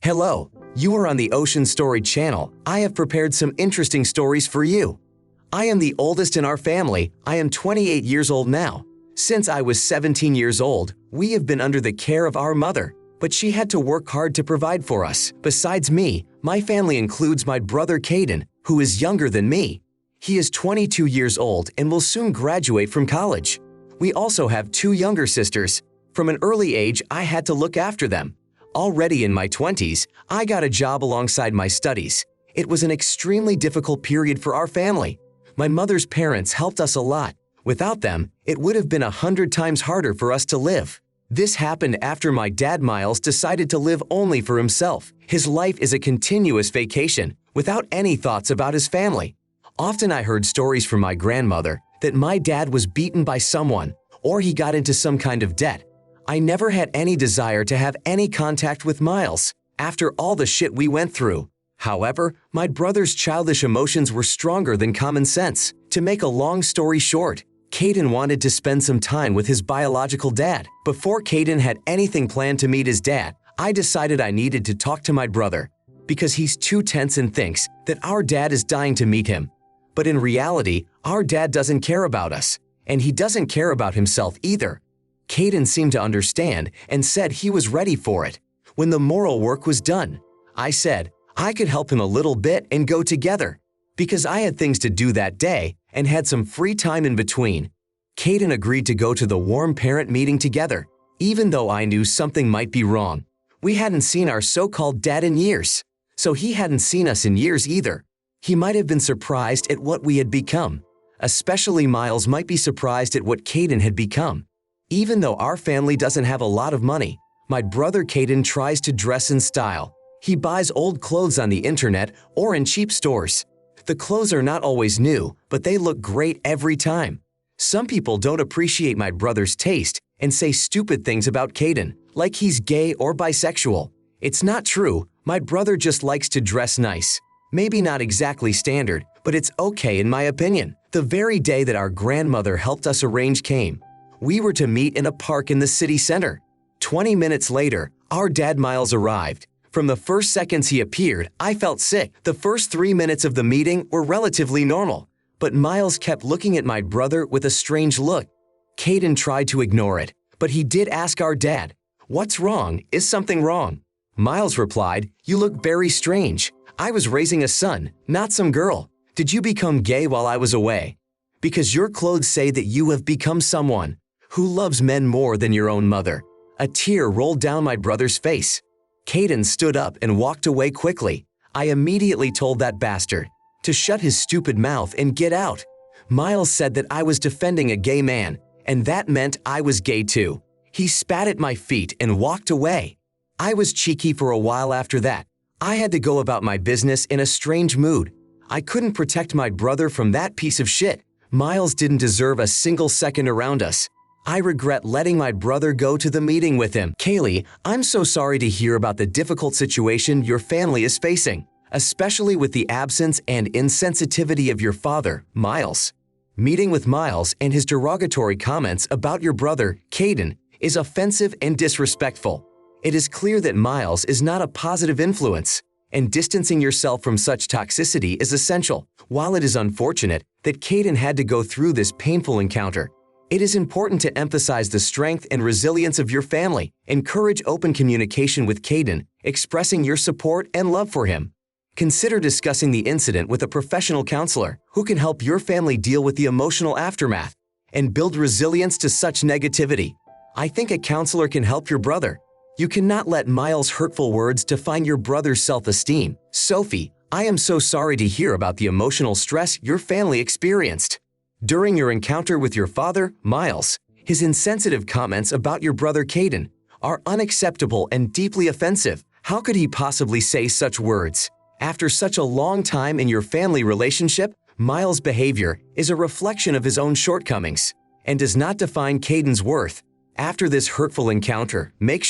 Hello, you are on the Ocean Story channel. I have prepared some interesting stories for you. I am the oldest in our family. I am 28 years old now. Since I was 17 years old, we have been under the care of our mother, but she had to work hard to provide for us. Besides me, my family includes my brother Caden, who is younger than me. He is 22 years old and will soon graduate from college. We also have two younger sisters. From an early age, I had to look after them. Already in my 20s, I got a job alongside my studies. It was an extremely difficult period for our family. My mother's parents helped us a lot. Without them, it would have been 100 times harder for us to live. This happened after my dad Miles decided to live only for himself. His life is a continuous vacation, without any thoughts about his family. Often I heard stories from my grandmother that my dad was beaten by someone or he got into some kind of debt. I never had any desire to have any contact with Miles after all the shit we went through. However, my brother's childish emotions were stronger than common sense. To make a long story short, Caden wanted to spend some time with his biological dad. Before Caden had anything planned to meet his dad, I decided I needed to talk to my brother because he's too tense and thinks that our dad is dying to meet him. But in reality, our dad doesn't care about us, and he doesn't care about himself either. Caden seemed to understand and said he was ready for it. When the moral work was done, I said I could help him a little bit and go together. Because I had things to do that day and had some free time in between, Caden agreed to go to the warm parent meeting together, even though I knew something might be wrong. We hadn't seen our so-called dad in years, so he hadn't seen us in years either. He might have been surprised at what we had become. Especially Miles might be surprised at what Caden had become. Even though our family doesn't have a lot of money, my brother Caden tries to dress in style. He buys old clothes on the internet or in cheap stores. The clothes are not always new, but they look great every time. Some people don't appreciate my brother's taste and say stupid things about Caden, like he's gay or bisexual. It's not true. My brother just likes to dress nice. Maybe not exactly standard, but it's okay in my opinion. The very day that our grandmother helped us arrange came. We were to meet in a park in the city center. 20 minutes later, our dad Miles arrived. From the first seconds he appeared, I felt sick. The first 3 minutes of the meeting were relatively normal, but Miles kept looking at my brother with a strange look. Caden tried to ignore it, but he did ask our dad, "What's wrong? Is something wrong?" Miles replied, "You look very strange. I was raising a son, not some girl. Did you become gay while I was away? Because your clothes say that you have become someone who loves men more than your own mother." A tear rolled down my brother's face. Caden stood up and walked away quickly. I immediately told that bastard to shut his stupid mouth and get out. Miles said that I was defending a gay man, and that meant I was gay too. He spat at my feet and walked away. I was cheeky for a while after that. I had to go about my business in a strange mood. I couldn't protect my brother from that piece of shit. Miles didn't deserve a single second around us. I regret letting my brother go to the meeting with him. Kaylee, I'm so sorry to hear about the difficult situation your family is facing, especially with the absence and insensitivity of your father, Miles. Meeting with Miles and his derogatory comments about your brother, Caden, is offensive and disrespectful. It is clear that Miles is not a positive influence, and distancing yourself from such toxicity is essential. While it is unfortunate that Caden had to go through this painful encounter, it is important to emphasize the strength and resilience of your family. Encourage open communication with Caden, expressing your support and love for him. Consider discussing the incident with a professional counselor who can help your family deal with the emotional aftermath and build resilience to such negativity. I think a counselor can help your brother. You cannot let Miles' hurtful words define your brother's self-esteem. Sophie, I am so sorry to hear about the emotional stress your family experienced during your encounter with your father, Miles. His insensitive comments about your brother Caden are unacceptable and deeply offensive. How could he possibly say such words? After such a long time in your family relationship, Miles' behavior is a reflection of his own shortcomings and does not define Caden's worth. After this hurtful encounter, make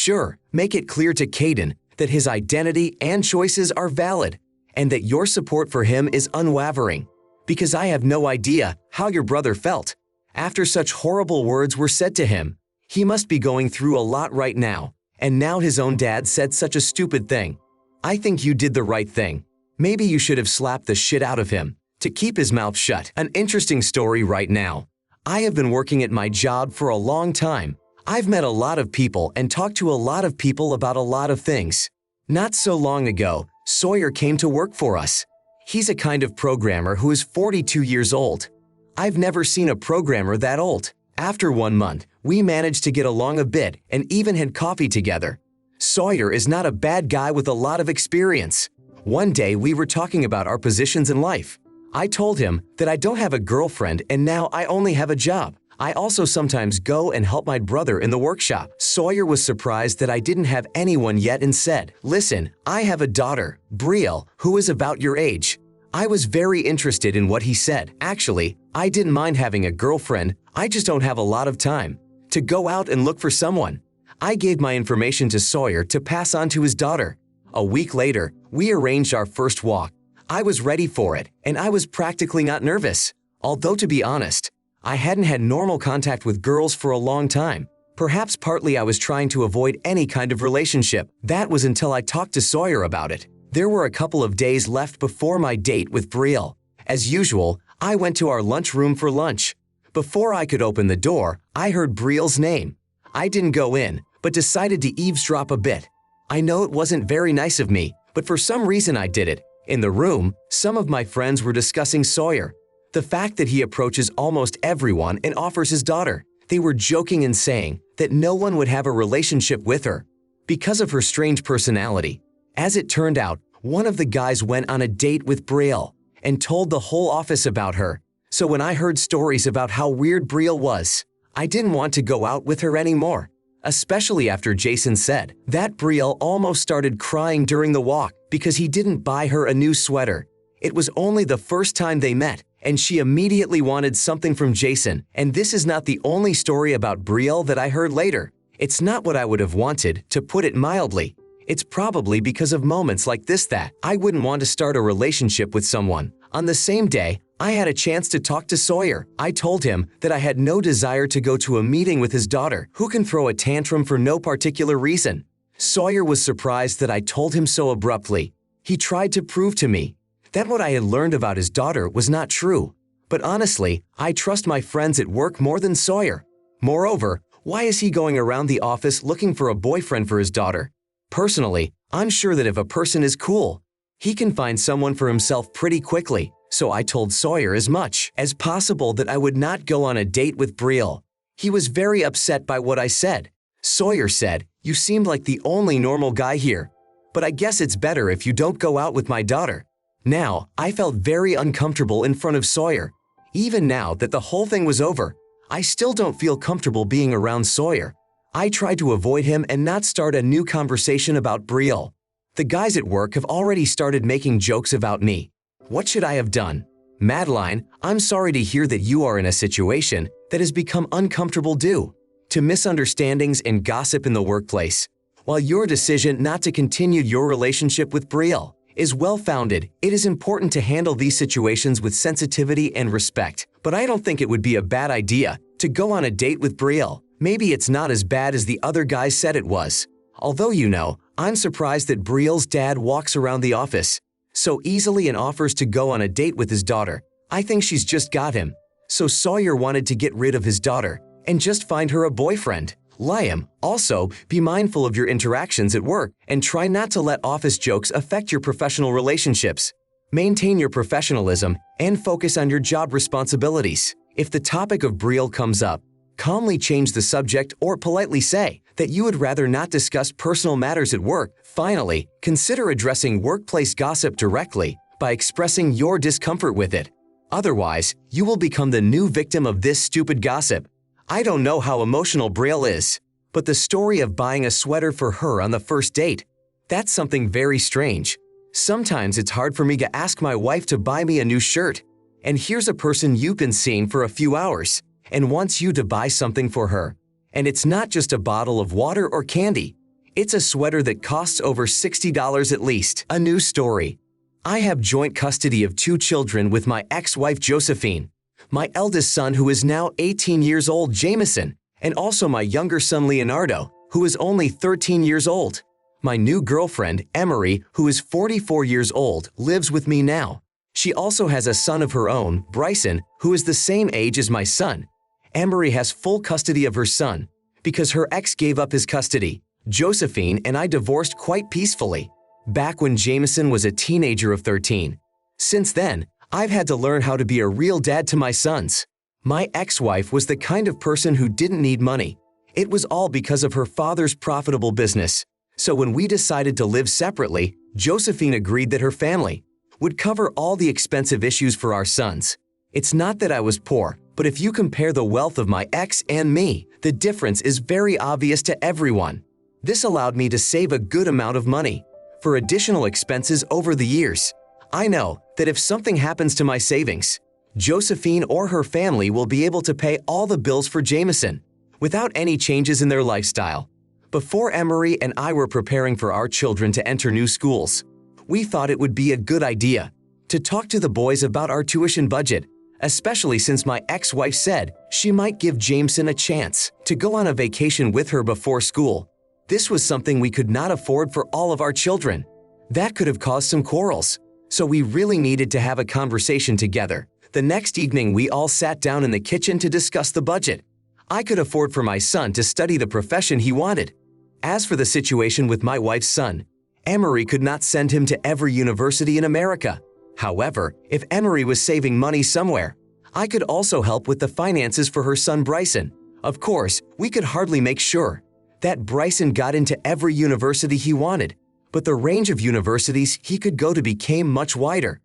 it clear to Caden that his identity and choices are valid and that your support for him is unwavering. Because I have no idea how your brother felt after such horrible words were said to him. He must be going through a lot right now, and now his own dad said such a stupid thing. I think you did the right thing. Maybe you should have slapped the shit out of him to keep his mouth shut. An interesting story right now. I have been working at my job for a long time. I've met a lot of people and talked to a lot of people about a lot of things. Not so long ago, Sawyer came to work for us. He's a kind of programmer who is 42 years old. I've never seen a programmer that old. After 1 month, we managed to get along a bit and even had coffee together. Sawyer is not a bad guy with a lot of experience. One day we were talking about our positions in life. I told him that I don't have a girlfriend and now I only have a job. I also sometimes go and help my brother in the workshop. Sawyer was surprised that I didn't have anyone yet and said, "Listen, I have a daughter, Brielle, who is about your age." I was very interested in what he said. Actually, I didn't mind having a girlfriend, I just don't have a lot of time to go out and look for someone. I gave my information to Sawyer to pass on to his daughter. A week later, we arranged our first walk. I was ready for it, and I was practically not nervous. Although to be honest, I hadn't had normal contact with girls for a long time. Perhaps partly I was trying to avoid any kind of relationship. That was until I talked to Sawyer about it. There were a couple of days left before my date with Brielle. As usual, I went to our lunchroom for lunch. Before I could open the door, I heard Brielle's name. I didn't go in, but decided to eavesdrop a bit. I know it wasn't very nice of me, but for some reason I did it. In the room, some of my friends were discussing Sawyer. The fact that he approaches almost everyone and offers his daughter. They were joking and saying that no one would have a relationship with her because of her strange personality. As it turned out, one of the guys went on a date with Brielle and told the whole office about her. So when I heard stories about how weird Brielle was, I didn't want to go out with her anymore. Especially after Jason said that Brielle almost started crying during the walk because he didn't buy her a new sweater. It was only the first time they met, and she immediately wanted something from Jason. And this is not the only story about Brielle that I heard later. It's not what I would have wanted, to put it mildly. It's probably because of moments like this that I wouldn't want to start a relationship with someone. On the same day, I had a chance to talk to Sawyer. I told him that I had no desire to go to a meeting with his daughter, who can throw a tantrum for no particular reason. Sawyer was surprised that I told him so abruptly. He tried to prove to me that what I had learned about his daughter was not true. But honestly, I trust my friends at work more than Sawyer. Moreover, why is he going around the office looking for a boyfriend for his daughter? Personally, I'm sure that if a person is cool, he can find someone for himself pretty quickly. So I told Sawyer as much as possible that I would not go on a date with Brielle. He was very upset by what I said. Sawyer said, "You seemed like the only normal guy here. But I guess it's better if you don't go out with my daughter." Now, I felt very uncomfortable in front of Sawyer. Even now that the whole thing was over, I still don't feel comfortable being around Sawyer. I tried to avoid him and not start a new conversation about Brielle. The guys at work have already started making jokes about me. What should I have done? Madeline, I'm sorry to hear that you are in a situation that has become uncomfortable due to misunderstandings and gossip in the workplace. While your decision not to continue your relationship with Brielle is well-founded, it is important to handle these situations with sensitivity and respect. But I don't think it would be a bad idea to go on a date with Brielle. Maybe it's not as bad as the other guys said it was. Although I'm surprised that Brielle's dad walks around the office so easily and offers to go on a date with his daughter. I think she's just got him. So Sawyer wanted to get rid of his daughter and just find her a boyfriend. Liam, also, be mindful of your interactions at work and try not to let office jokes affect your professional relationships. Maintain your professionalism and focus on your job responsibilities. If the topic of Brielle comes up, calmly change the subject or politely say that you would rather not discuss personal matters at work. Finally, consider addressing workplace gossip directly by expressing your discomfort with it. Otherwise, you will become the new victim of this stupid gossip. I don't know how emotional Brielle is, but the story of buying a sweater for her on the first date, that's something very strange. Sometimes it's hard for me to ask my wife to buy me a new shirt. And here's a person you've been seeing for a few hours and wants you to buy something for her. And it's not just a bottle of water or candy. It's a sweater that costs over $60 at least. A new story. I have joint custody of 2 children with my ex-wife Josephine, my eldest son who is now 18 years old, Jameson, and also my younger son Leonardo, who is only 13 years old. My new girlfriend, Emery, who is 44 years old, lives with me now. She also has a son of her own, Bryson, who is the same age as my son. Emery has full custody of her son because her ex gave up his custody. Josephine and I divorced quite peacefully, back when Jameson was a teenager of 13. Since then, I've had to learn how to be a real dad to my sons. My ex-wife was the kind of person who didn't need money. It was all because of her father's profitable business. So when we decided to live separately, Josephine agreed that her family would cover all the expensive issues for our sons. It's not that I was poor, but if you compare the wealth of my ex and me, the difference is very obvious to everyone. This allowed me to save a good amount of money for additional expenses over the years. I know that if something happens to my savings, Josephine or her family will be able to pay all the bills for Jameson without any changes in their lifestyle. Before Emery and I were preparing for our children to enter new schools, we thought it would be a good idea to talk to the boys about our tuition budget, especially since my ex-wife said she might give Jameson a chance to go on a vacation with her before school. This was something we could not afford for all of our children. That could have caused some quarrels, so we really needed to have a conversation together. The next evening, we all sat down in the kitchen to discuss the budget. I could afford for my son to study the profession he wanted. As for the situation with my wife's son, Emery could not send him to every university in America. However, if Emery was saving money somewhere, I could also help with the finances for her son Bryson. Of course, we could hardly make sure that Bryson got into every university he wanted, but the range of universities he could go to became much wider.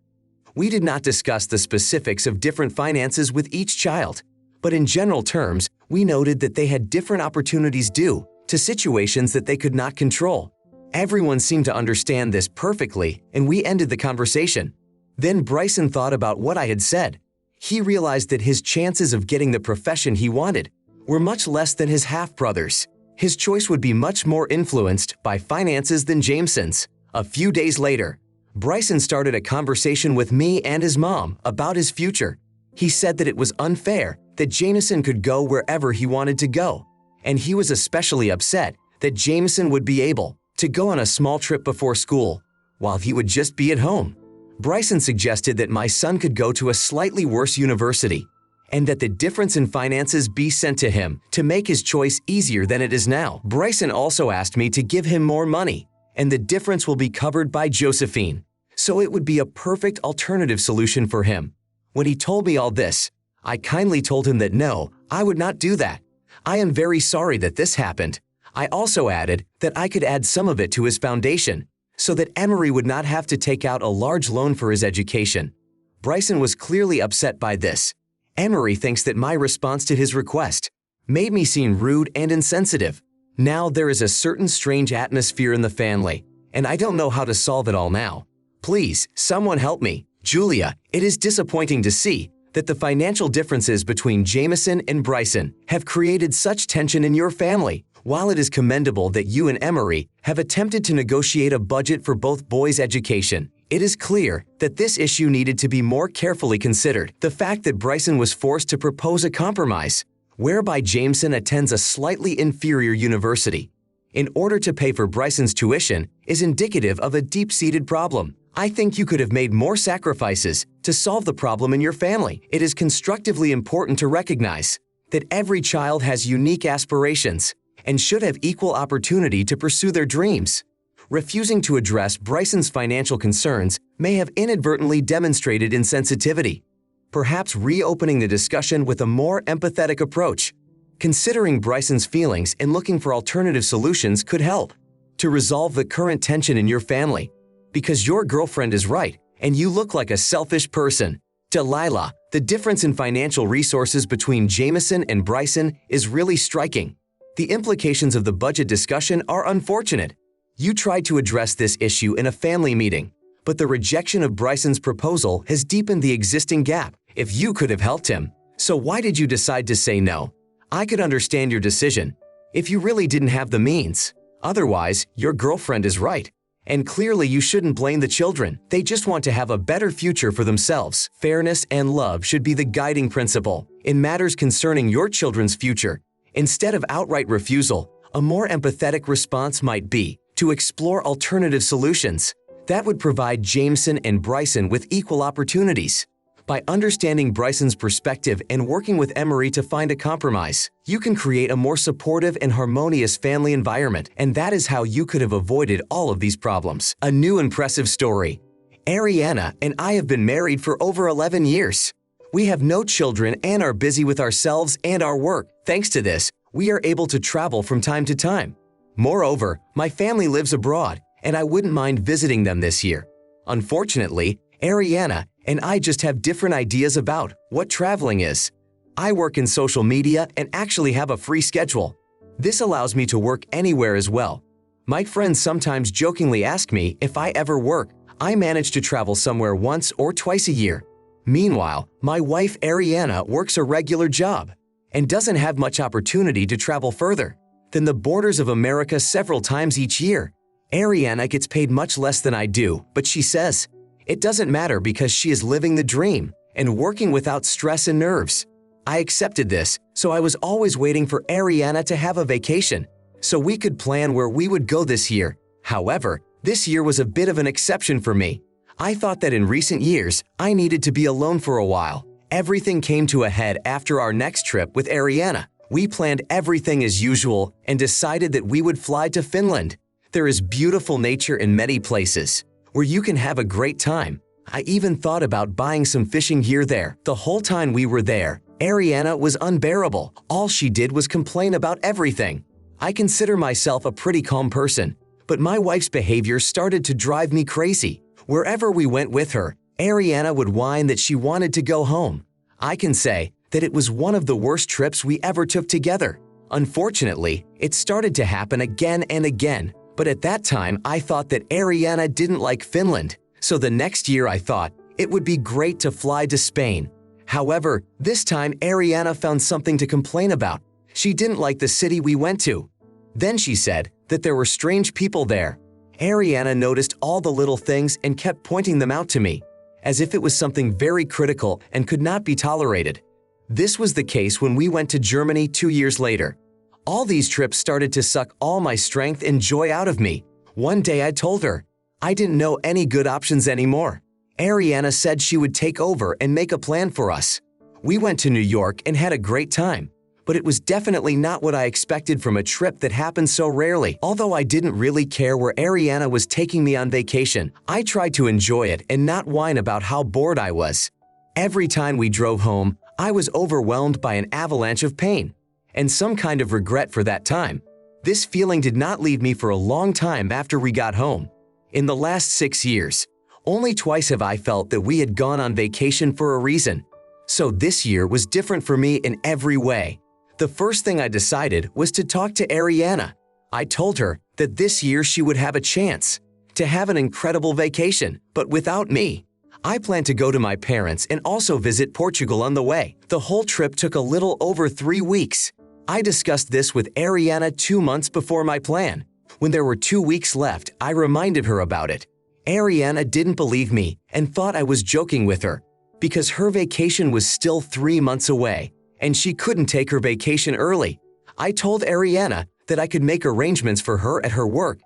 We did not discuss the specifics of different finances with each child, but in general terms, we noted that they had different opportunities due to situations that they could not control. Everyone seemed to understand this perfectly, and we ended the conversation. Then Bryson thought about what I had said. He realized that his chances of getting the profession he wanted were much less than his half-brothers. His choice would be much more influenced by finances than Jameson's. A few days later, Bryson started a conversation with me and his mom about his future. He said that it was unfair that Jameson could go wherever he wanted to go, and he was especially upset that Jameson would be able to go on a small trip before school, while he would just be at home. Bryson suggested that my son could go to a slightly worse university, and that the difference in finances be sent to him to make his choice easier than it is now. Bryson also asked me to give him more money, and the difference will be covered by Josephine, so it would be a perfect alternative solution for him. When he told me all this, I kindly told him that no, I would not do that. I am very sorry that this happened. I also added that I could add some of it to his foundation, so that Emery would not have to take out a large loan for his education. Bryson was clearly upset by this. Emery thinks that my response to his request made me seem rude and insensitive. Now there is a certain strange atmosphere in the family, and I don't know how to solve it all now. Please, someone help me. Julia, it is disappointing to see that the financial differences between Jameson and Bryson have created such tension in your family. While it is commendable that you and Emery have attempted to negotiate a budget for both boys' education, it is clear that this issue needed to be more carefully considered. The fact that Bryson was forced to propose a compromise, whereby Jameson attends a slightly inferior university, in order to pay for Bryson's tuition, is indicative of a deep-seated problem. I think you could have made more sacrifices to solve the problem in your family. It is constructively important to recognize that every child has unique aspirations and should have equal opportunity to pursue their dreams. Refusing to address Bryson's financial concerns may have inadvertently demonstrated insensitivity. Perhaps reopening the discussion with a more empathetic approach, considering Bryson's feelings and looking for alternative solutions could help to resolve the current tension in your family. Because your girlfriend is right, and you look like a selfish person. Delilah, the difference in financial resources between Jameson and Bryson is really striking. The implications of the budget discussion are unfortunate. You tried to address this issue in a family meeting, but the rejection of Bryson's proposal has deepened the existing gap. If you could have helped him, so why did you decide to say no? I could understand your decision if you really didn't have the means. Otherwise, your girlfriend is right. And clearly you shouldn't blame the children. They just want to have a better future for themselves. Fairness and love should be the guiding principle in matters concerning your children's future. Instead of outright refusal, a more empathetic response might be to explore alternative solutions that would provide Jameson and Bryson with equal opportunities. By understanding Bryson's perspective and working with Emery to find a compromise, you can create a more supportive and harmonious family environment, and that is how you could have avoided all of these problems. A new impressive story. Ariana and I have been married for over 11 years. We have no children and are busy with ourselves and our work. Thanks to this, we are able to travel from time to time. Moreover, my family lives abroad, and I wouldn't mind visiting them this year. Unfortunately, Ariana and I just have different ideas about what traveling is. I work in social media and actually have a free schedule. This allows me to work anywhere as well. My friends sometimes jokingly ask me if I ever work. I manage to travel somewhere once or twice a year. Meanwhile, my wife Ariana works a regular job and doesn't have much opportunity to travel further than the borders of America several times each year. Ariana gets paid much less than I do, but she says it doesn't matter because she is living the dream and working without stress and nerves. I accepted this, so I was always waiting for Ariana to have a vacation so we could plan where we would go this year. However, this year was a bit of an exception for me. I thought that in recent years, I needed to be alone for a while. Everything came to a head after our next trip with Ariana. We planned everything as usual and decided that we would fly to Finland. There is beautiful nature in many places where you can have a great time. I even thought about buying some fishing gear there. The whole time we were there, Ariana was unbearable. All she did was complain about everything. I consider myself a pretty calm person, but my wife's behavior started to drive me crazy. Wherever we went with her, Ariana would whine that she wanted to go home. I can say that it was one of the worst trips we ever took together. Unfortunately, it started to happen again and again, but at that time I thought that Ariana didn't like Finland, so the next year I thought it would be great to fly to Spain. However, this time Ariana found something to complain about. She didn't like the city we went to. Then she said that there were strange people there. Ariana noticed all the little things and kept pointing them out to me, as if it was something very critical and could not be tolerated. This was the case when we went to Germany 2 years later. All these trips started to suck all my strength and joy out of me. One day I told her I didn't know any good options anymore. Ariana said she would take over and make a plan for us. We went to New York and had a great time, but it was definitely not what I expected from a trip that happened so rarely. Although I didn't really care where Ariana was taking me on vacation, I tried to enjoy it and not whine about how bored I was. Every time we drove home, I was overwhelmed by an avalanche of pain and some kind of regret for that time. This feeling did not leave me for a long time after we got home. In the last 6 years, only twice have I felt that we had gone on vacation for a reason. So this year was different for me in every way. The first thing I decided was to talk to Ariana. I told her that this year she would have a chance to have an incredible vacation, but without me. I plan to go to my parents and also visit Portugal on the way. The whole trip took a little over 3 weeks. I discussed this with Ariana 2 months before my plan. When there were 2 weeks left, I reminded her about it. Ariana didn't believe me and thought I was joking with her because her vacation was still 3 months away and she couldn't take her vacation early. I told Ariana that I could make arrangements for her at her work,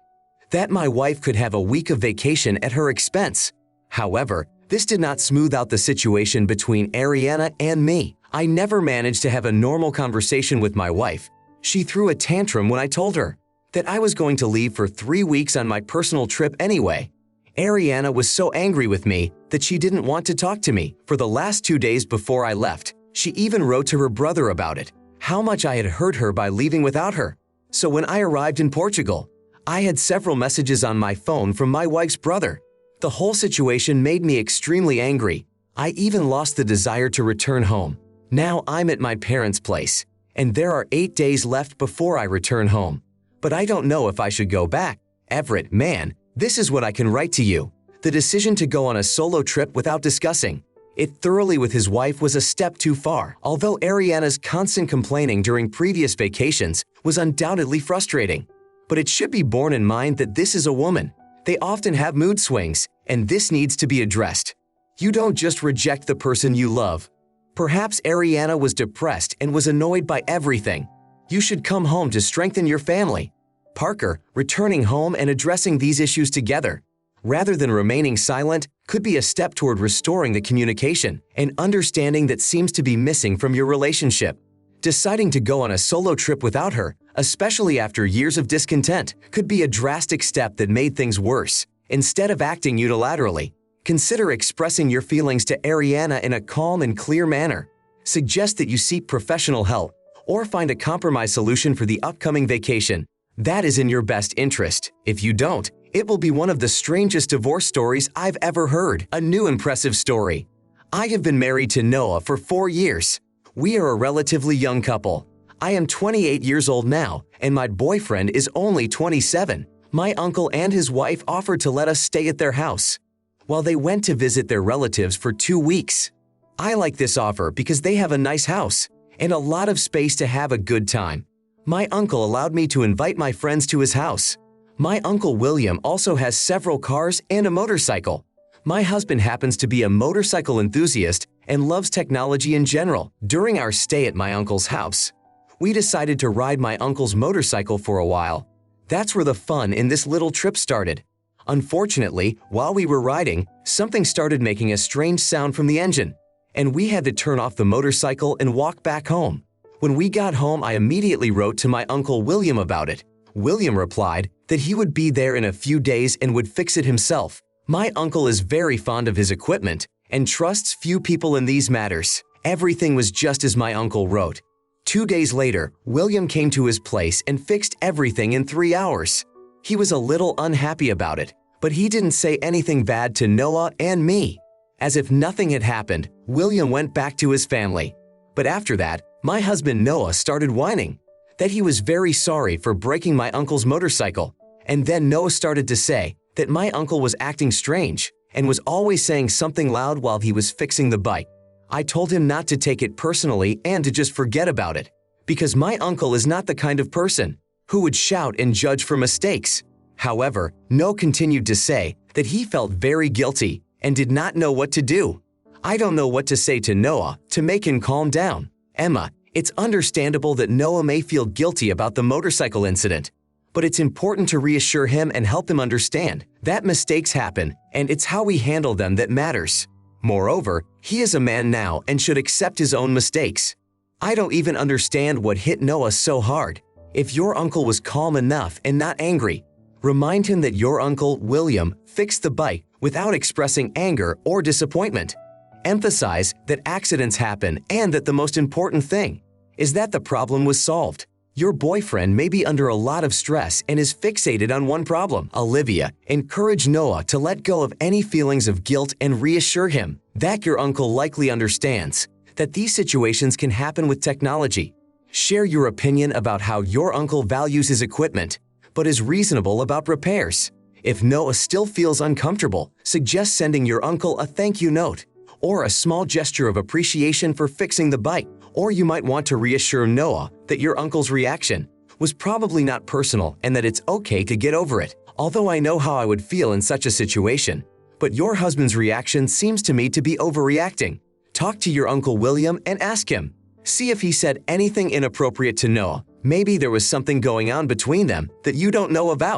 that my wife could have a week of vacation at her expense. However, this did not smooth out the situation between Ariana and me. I never managed to have a normal conversation with my wife. She threw a tantrum when I told her that I was going to leave for 3 weeks on my personal trip anyway. Ariana was so angry with me that she didn't want to talk to me for the last 2 days before I left. She even wrote to her brother about it, how much I had hurt her by leaving without her. So when I arrived in Portugal, I had several messages on my phone from my wife's brother. The whole situation made me extremely angry. I even lost the desire to return home. Now I'm at my parents' place, and there are 8 days left before I return home. But I don't know if I should go back. Everett, man, this is what I can write to you. The decision to go on a solo trip without discussing it thoroughly with his wife was a step too far. Although Ariana's constant complaining during previous vacations was undoubtedly frustrating. But it should be borne in mind that this is a woman. They often have mood swings, and this needs to be addressed. You don't just reject the person you love. Perhaps Ariana was depressed and was annoyed by everything. You should come home to strengthen your family. Parker, returning home and addressing these issues together, rather than remaining silent, could be a step toward restoring the communication and understanding that seems to be missing from your relationship. Deciding to go on a solo trip without her, especially after years of discontent, could be a drastic step that made things worse. Instead of acting unilaterally, consider expressing your feelings to Ariana in a calm and clear manner. Suggest that you seek professional help or find a compromise solution for the upcoming vacation. That is in your best interest. If you don't, it will be one of the strangest divorce stories I've ever heard. A new impressive story. I have been married to Noah for 4 years. We are a relatively young couple. I am 28 years old now, and my boyfriend is only 27. My uncle and his wife offered to let us stay at their house while they went to visit their relatives for 2 weeks. I like this offer because they have a nice house and a lot of space to have a good time. My uncle allowed me to invite my friends to his house. My uncle William also has several cars and a motorcycle. My husband happens to be a motorcycle enthusiast and loves technology in general. During our stay at my uncle's house, we decided to ride my uncle's motorcycle for a while. That's where the fun in this little trip started. Unfortunately, while we were riding, something started making a strange sound from the engine, and we had to turn off the motorcycle and walk back home. When we got home, I immediately wrote to my uncle William about it. William replied that he would be there in a few days and would fix it himself. My uncle is very fond of his equipment and trusts few people in these matters. Everything was just as my uncle wrote. 2 days later, William came to his place and fixed everything in 3 hours. He was a little unhappy about it, but he didn't say anything bad to Noah and me. As if nothing had happened, William went back to his family. But after that, my husband Noah started whining that he was very sorry for breaking my uncle's motorcycle. And then Noah started to say that my uncle was acting strange and was always saying something loud while he was fixing the bike. I told him not to take it personally and to just forget about it, because my uncle is not the kind of person who would shout and judge for mistakes. However, Noah continued to say that he felt very guilty and did not know what to do. I don't know what to say to Noah to make him calm down. Emma, it's understandable that Noah may feel guilty about the motorcycle incident, but it's important to reassure him and help him understand that mistakes happen and it's how we handle them that matters. Moreover, he is a man now and should accept his own mistakes. I don't even understand what hit Noah so hard. If your uncle was calm enough and not angry, remind him that your uncle, William, fixed the bike without expressing anger or disappointment. Emphasize that accidents happen and that the most important thing is that the problem was solved. Your boyfriend may be under a lot of stress and is fixated on one problem. Olivia, encourage Noah to let go of any feelings of guilt and reassure him that your uncle likely understands that these situations can happen with technology. Share your opinion about how your uncle values his equipment, but is reasonable about repairs. If Noah still feels uncomfortable, suggest sending your uncle a thank you note or a small gesture of appreciation for fixing the bike. Or you might want to reassure Noah that your uncle's reaction was probably not personal and that it's okay to get over it. Although I know how I would feel in such a situation, but your husband's reaction seems to me to be overreacting. Talk to your Uncle William and ask him. See if he said anything inappropriate to Noah. Maybe there was something going on between them that you don't know about.